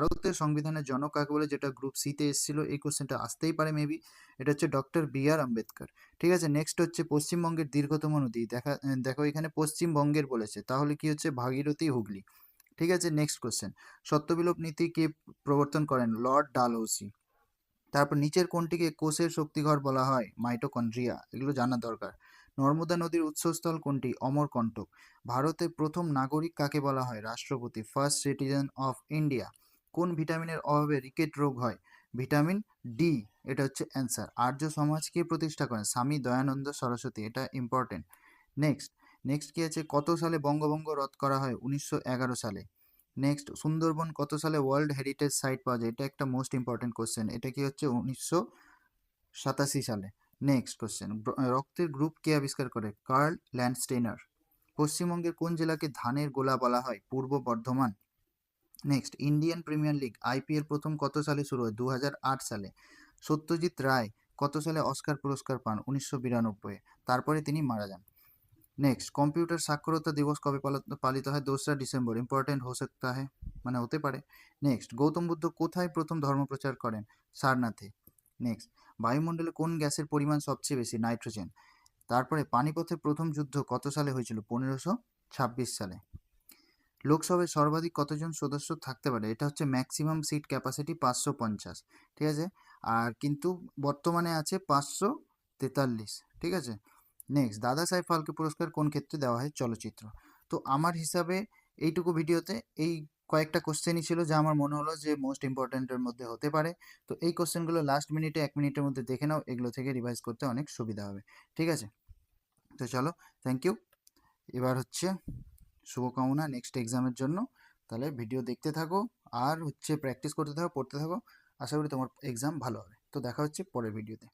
ভারতের সংবিধানের জনক কাকে বলে, যেটা গ্রুপ সিতে এসেছিল, এই কোশ্চেনটা আসতেই পারে মেবি। এটা হচ্ছে ডক্টর বি.আর. আম্বেদকর। ঠিক আছে, নেক্সট হচ্ছে পশ্চিমবঙ্গের দীর্ঘতম নদী। দেখো এখানে পশ্চিমবঙ্গের বলেছে, তাহলে কি হচ্ছে ভাগীরথী, হুগলি। ঠিক আছে, নেক্সট কোশ্চেন, সত্যবিলোপ নীতি কে প্রবর্তন করেন? লর্ড ডালহৌসি। তারপর নিচের কোনটিকে কোষের শক্তিঘর বলা হয়? মাইটোকন্ড্রিয়া। এগুলো জানা দরকার। নর্মদা নদীর উৎসস্থল কোনটি? অমরকণ্টক। ভারতের প্রথম নাগরিক কাকে বলা হয়? রাষ্ট্রপতি, ফার্স্ট সিটিজেন অফ ইন্ডিয়া। কোন ভিটামিনের অভাবে রিকেট রোগ হয়? Vitamin D. এটা হচ্ছে অ্যান্সার। আর্য সমাজ কে প্রতিষ্ঠা করেন? স্বামী দয়ানন্দ সরস্বতী। এটা ইম্পর্টেন্ট। নেক্সট নেক্সট কি আছে? কত সালে বঙ্গভঙ্গ রদ করা হয়? 1911 সালে। নেক্সট, সুন্দরবন কত সালে ওয়ার্ল্ড হেরিটেজ সাইট পাওয়া যায়? এটা একটা মোস্ট ইম্পর্টেন্ট কোশ্চেন। এটা কি হচ্ছে? 1987 সালে। নেক্সট কোশ্চেন, রক্তের গ্রুপ কে আবিষ্কার করে? Karl Landsteiner. পশ্চিমবঙ্গের কোন জেলাকে ধানের গোলা বলা হয়? Purba Bardhaman. Next, Indian Premier League IPL প্রথম কত সালে শুরু হয়? 2008 সালে। সত্যজিৎ রায় কত সালে অস্কার পুরস্কার পান? 1992। তারপরে তিনি মারা যান। নেক্সট, কম্পিউটার সাক্ষরতা দিবস কবে পালিত হয়? 2রা ডিসেম্বর। ইম্পর্টেন্ট হো সকতা হ্যায়, মানে হতে পারে। নেক্সট, গৌতম বুদ্ধ কোথায় প্রথম ধর্মপ্রচার করেন? সারনাথে। নেক্সট, বায়ুমণ্ডলে কোন গ্যাসের পরিমাণ সবচেয়ে বেশি? নাইট্রোজেন। তারপরে পানিপথের প্রথম যুদ্ধ কত সালে হয়েছিল? 1526 সালে। লোকসভায় সর্বাধিক কতজন সদস্য থাকতে পারে? এটা হচ্ছে ম্যাক্সিমাম সিট ক্যাপাসিটি 550। ঠিক আছে, আর কিন্তু বর্তমানে আছে 543। ঠিক আছে। নেক্সট, দাদা সাহেব ফালকে পুরস্কার কোন ক্ষেত্রে দেওয়া হয়? চলচ্চিত্র। তো আমার হিসাবে এইটুকু ভিডিওতে এই কয়েকটা কোশ্চেনই ছিল যা আমার মনে হলো যে মোস্ট ইম্পর্ট্যান্টের মধ্যে হতে পারে। তো এই কোশ্চেনগুলো লাস্ট মিনিটে 1 মিনিটের মধ্যে দেখে নাও, এগুলো থেকে রিভাইজ করতে অনেক সুবিধা হবে। ঠিক আছে, তো চলো, থ্যাংক ইউ। এবার হচ্ছে শুভকামনা নেক্সট এক্সামের জন্য। তাহলে ভিডিও দেখতে থাকো, আর হচ্ছে প্র্যাকটিস করতে থাকো, পড়তে থাকো। আশা করি তোমার এক্সাম ভালো হবে। তো দেখা হচ্ছে পরের ভিডিওতে।